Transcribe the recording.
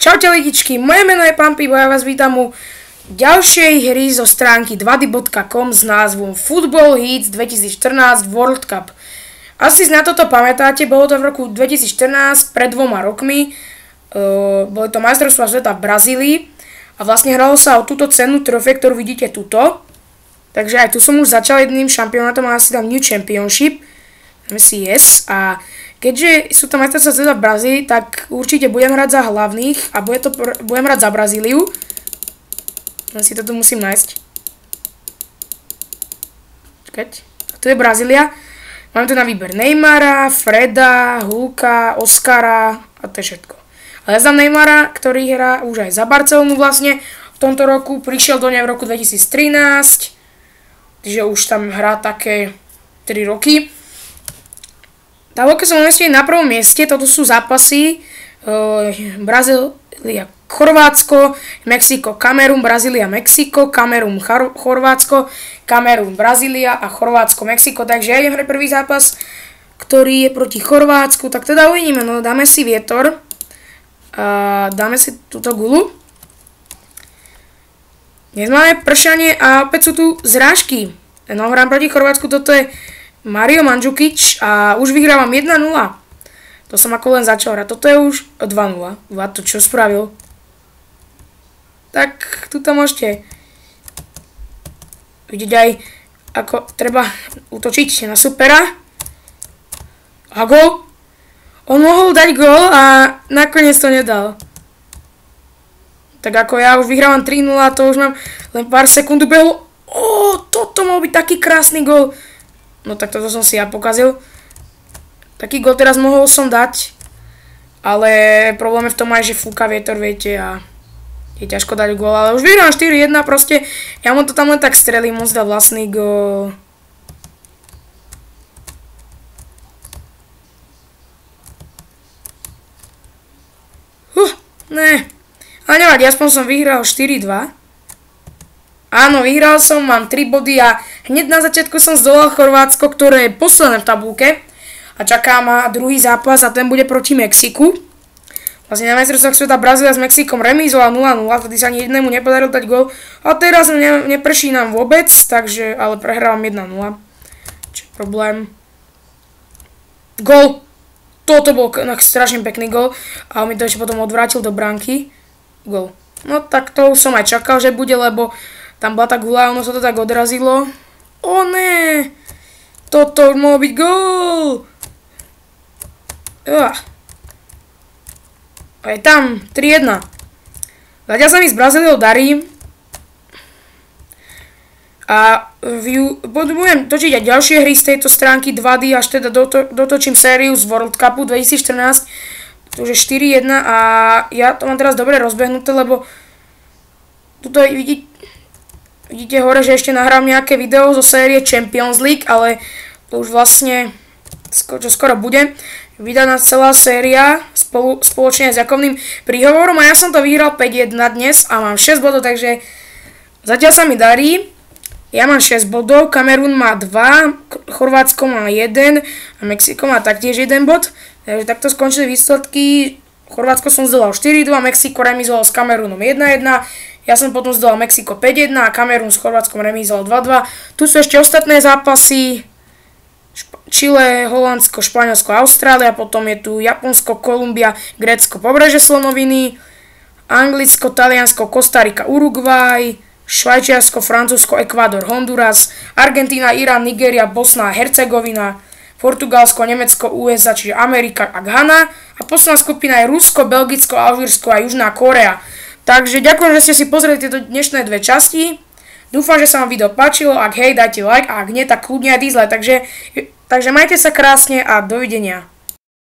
Čaute lidičky, moje meno je Pampibo a ja vás vítam u ďalšej hry zo stránky 2d.com s názvom Football Hits 2014 World Cup. Asi si na toto pamätáte, bolo to v roku 2014, pred 2 rokmi. Boli to majstrovstvá sveta v Brazílii a vlastne hralo sa o túto cennú trofej, ktorú vidíte tuto. Takže aj tu som už začal jedným šampionátom a asi dám New Championship. Dáme si yes a keďže sú to majstrovstvá sveta v Brazílii, tak určite budem hrať za hlavných a budem hrať za Brazíliu. Len si to tu musím nájsť. Čakať. Tu je Brazília. Mám tu na výber Neymara, Freda, Hulka, Oscara a to je všetko. Ale ja znam Neymara, ktorý hrá už aj za Barcelonu vlastne. V tomto roku prišiel do nej v roku 2013. Takže už tam hrá také 3 roky. Tabulka sa umiestňuje na prvom mieste, toto sú zápasy Brazília, Chorvátsko, Mexiko, Kamerun, Brazília, Mexiko, Kamerun, Chorvátsko, Kamerun, Brazília a Chorvátsko, Mexiko. Takže ja idem hrať prvý zápas, ktorý je proti Chorvátsku, tak teda uvidíme, no dáme si vietor a dáme si túto gulu. Dnes máme pršanie a opäť sú tu zrážky. No hrám proti Chorvátsku, toto je Mario Mandžukić a už vyhrávam 1-0. To som ako len začal hrať. Toto je už 2-0. To čo spravil? Tak tu to môžete vidieť aj ako treba útočiť na supera. A gól. On mohol dať gól a nakoniec to nedal. Tak ako ja už vyhrávam 3-0, to už mám len pár sekúnd ubehlo. Toto mohol byť taký krásny gól. No tak toto som si ja pokazil. Taký gól teraz mohol som dať. Ale problém je v tom aj, že fúka vietor, viete, a je ťažko dať gól. Ale už vyhrám 4-1 proste. Ja mu to tam len tak strelím, on dá vlastný gól. Ne. Ale nevadí, aspoň som vyhral 4-2. Áno, vyhral som, mám 3 body a hneď na začiatku som zdolal Chorvátsko, ktoré je posledné v tabulke. A čaká ma druhý zápas a ten bude proti Mexiku. Vlastne na majstrovstvách sveta Brazília s Mexikom remízovala 0-0, vtedy sa ani jednému nepodarilo dať gól. A teraz neprší nám vôbec, takže, ale prehrávam 1-0. Čo je problém? Gól! Toto bol strašne pekný gól a on mi to ešte potom odvrátil do bránky. Gól. No tak to som aj čakal, že bude, lebo tam bola tá gula a ono sa to tak odrazilo. Ne! Toto mohol byť gól! Aj tam, 3-1. Zatiaľ sa mi s Brazíliou darí. A budem točiť aj ďalšie hry z tejto stránky 2D, až teda dotočím sériu z World Cupu 2014. To už je 4-1 a ja to mám teraz dobre rozbehnuté, lebo tuto vidíte hore, že ešte nahrám nejaké video zo série Champions League, ale to už vlastne čo skoro bude vydaná celá séria spoločne s Jakovným príhovorom a ja som to vyhral 5-1 dnes a mám 6 bodov, takže zatiaľ sa mi darí. Ja mám 6 bodov, Kamerun má 2, Chorvátsko má 1 a Mexiko má taktiež 1 bod. Takže takto skončili výsledky. Chorvátsko som zdolal 4-2, Mexiko remizoval s Kamerunom 1-1. Ja som potom zdolal Mexiko 5-1 a Kamerun s Chorvátskom remizoval 2-2. Tu sú ešte ostatné zápasy. Čile, Holandsko, Španielsko, Austrália. Potom je tu Japonsko, Kolumbia, Grécko, Pobrežie Slonoviny. Anglicko, Taliansko, Kostarika, Uruguay. Švajčiarsko, Francúzsko, Ekvádor, Honduras. Argentína, Irán, Nigéria, Bosna a Hercegovina. Portugalsko, Nemecko, USA, čiže Amerika a Ghana. A posledná skupina je Rusko, Belgicko, Alžírsko a Južná Kórea. Takže ďakujem, že ste si pozreli tieto dnešné dve časti. Dúfam, že sa vám video páčilo. Ak hej, dajte like a ak nie, tak kľudne aj dislike. Takže majte sa krásne a dovidenia.